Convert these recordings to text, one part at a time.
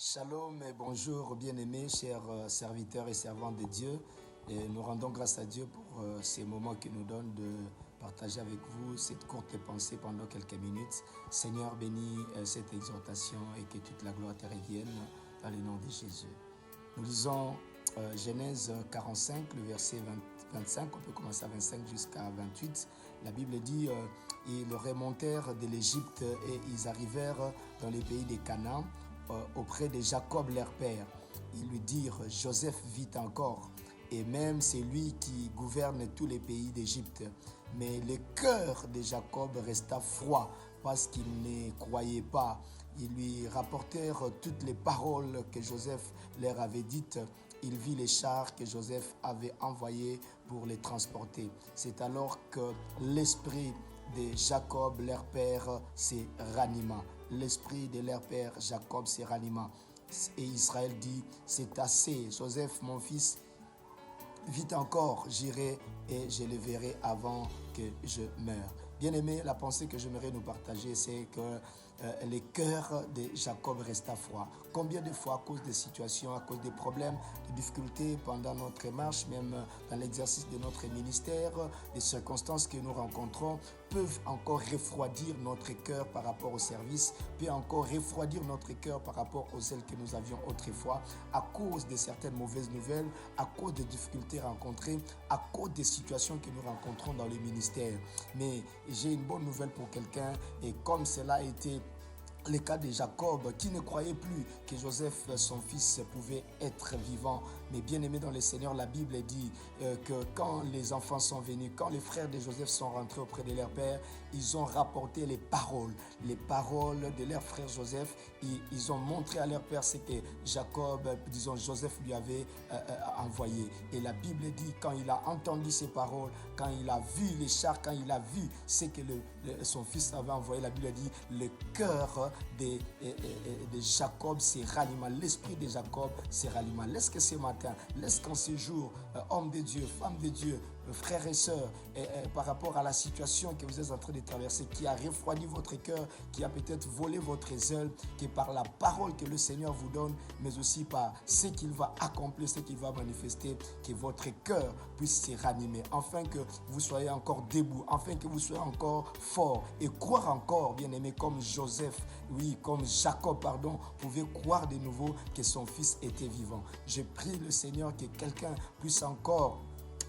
Shalom et bonjour bien-aimés, chers serviteurs et servantes de Dieu. Et nous rendons grâce à Dieu pour ces moments qu'il nous donne de partager avec vous cette courte pensée pendant quelques minutes. Seigneur, bénis cette exhortation et que toute la gloire te revienne dans le nom de Jésus. Nous lisons Genèse 45, le verset 25, on peut commencer à 25 jusqu'à 28. La Bible dit ils remontèrent de l'Égypte et ils arrivèrent dans les pays des Canaan, auprès de Jacob leur père. Ils lui dirent: Joseph vit encore, et même c'est lui qui gouverne tous les pays d'Égypte. Mais le cœur de Jacob resta froid parce qu'il ne croyait pas. Ils lui rapportèrent toutes les paroles que Joseph leur avait dites. Il vit les chars que Joseph avait envoyés pour les transporter. C'est alors que l'esprit de Jacob, leur père, se ranima. L'esprit de leur père, Jacob, se ranima. Et Israël dit: c'est assez, Joseph, mon fils, vit encore, j'irai et je le verrai avant que je meure. Bien-aimé, la pensée que j'aimerais nous partager, c'est que le cœur de Jacob resta froid. Combien de fois, à cause des situations, à cause des problèmes, des difficultés pendant notre marche, même dans l'exercice de notre ministère, des circonstances que nous rencontrons, peuvent encore refroidir notre cœur par rapport au service, peuvent encore refroidir notre cœur par rapport aux ailes que nous avions autrefois, à cause de certaines mauvaises nouvelles, à cause des difficultés rencontrées, à cause des situations que nous rencontrons dans le ministère. Mais j'ai une bonne nouvelle pour quelqu'un, et comme cela a été le cas de Jacob, qui ne croyait plus que Joseph, son fils, pouvait être vivant. Mais bien aimé dans le Seigneur, la Bible dit que quand les enfants sont venus, quand les frères de Joseph sont rentrés auprès de leur père, ils ont rapporté les paroles de leur frère Joseph. Ils ont montré à leur père ce que Jacob, disons Joseph, lui avait envoyé. Et la Bible dit, quand il a entendu ces paroles, quand il a vu les chars, quand il a vu ce que son fils avait envoyé, la Bible dit, le cœur de Jacob se ralluma, l'esprit de Jacob se ralluma. Laisse que ce matin, laisse qu'en ce jour, homme de Dieu, femme de Dieu, frères et sœurs, par rapport à la situation que vous êtes en train de traverser, qui a refroidi votre cœur, qui a peut-être volé votre zèle, que par la parole que le Seigneur vous donne, mais aussi par ce qu'il va accomplir, ce qu'il va manifester, que votre cœur puisse se ranimer, afin que vous soyez encore debout, afin que vous soyez encore fort et croire encore, bien aimé, comme Joseph, oui, comme Jacob, pardon, pouvait croire de nouveau que son fils était vivant. Je prie le Seigneur que quelqu'un puisse encore,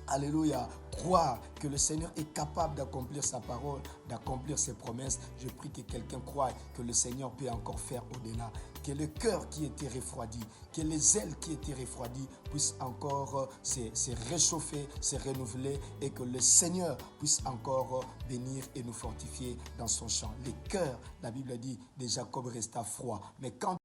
alléluia, croire que le Seigneur est capable d'accomplir sa parole, d'accomplir ses promesses. Je prie que quelqu'un croie que le Seigneur peut encore faire au-delà. Que le cœur qui était refroidi, que les ailes qui étaient refroidies puissent encore se réchauffer, se renouveler, et que le Seigneur puisse encore venir et nous fortifier dans son champ. Le cœur, la Bible dit, de Jacob resta froid. Mais quand